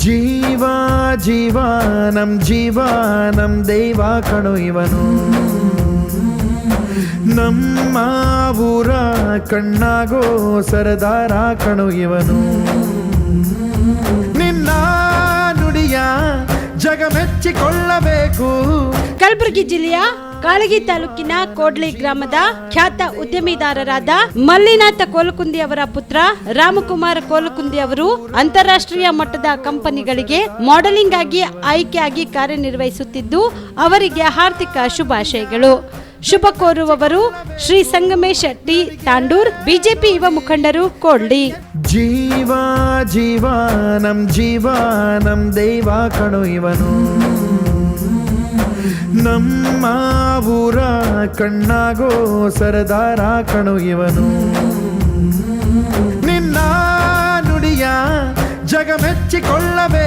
ಜೀವ ಜೀವ ನಮ್ ದೈವ ಕಣೋ ಇವನು, ನಮ್ಮ ಊರ ಕಣ್ಣಾಗೋ ಸರದಾರ ಕಣೋ ಇವನು. ನಿನ್ನ ನುಡಿಯ ಜಗ ಮೆಚ್ಚಿಕೊಳ್ಳಬೇಕು. ಕಲಬುರಗಿ ಜಿಲ್ಲೆಯ ಕಾಳಗಿ ತಾಲೂಕಿನ ಕೋಡ್ಲಿ ಗ್ರಾಮದ ಖ್ಯಾತ ಉದ್ಯಮಿದಾರರಾದ ಮಲ್ಲಿನಾಥ ಕೋಲಕುಂದಿ ಅವರ ಪುತ್ರ ರಾಮಕುಮಾರ ಕೋಲಕುಂದಿ ಅವರು ಅಂತಾರಾಷ್ಟ್ರೀಯ ಮಟ್ಟದ ಕಂಪನಿಗಳಿಗೆ ಮಾಡೆಲಿಂಗ್ ಆಗಿ ಆಯ್ಕೆಯಾಗಿ ಕಾರ್ಯನಿರ್ವಹಿಸುತ್ತಿದ್ದು, ಅವರಿಗೆ ಹಾರ್ದಿಕ ಶುಭಾಶಯಗಳು. ಶುಭ ಕೋರುವವರು ಶ್ರೀ ಸಂಗಮೇಶ್ ಟಿ ತಾಂಡೂರ್, ಬಿಜೆಪಿ ಯುವ ಮುಖಂಡರು, ಕೋಡ್ಲಿ. ಜೀವ ಜೀವ ನಮ್ ದೈವ ಕಣೋ ಇವನು, ನಮ್ಮ ಊರ ಕಣ್ಣಾಗೋ ಸರದಾರ ಕಣೋ ಇವನು. ನಿನ್ನ ನುಡಿಯ ಜಗ ಮೆಚ್ಚಿಕೊಳ್ಳಬೇಕು.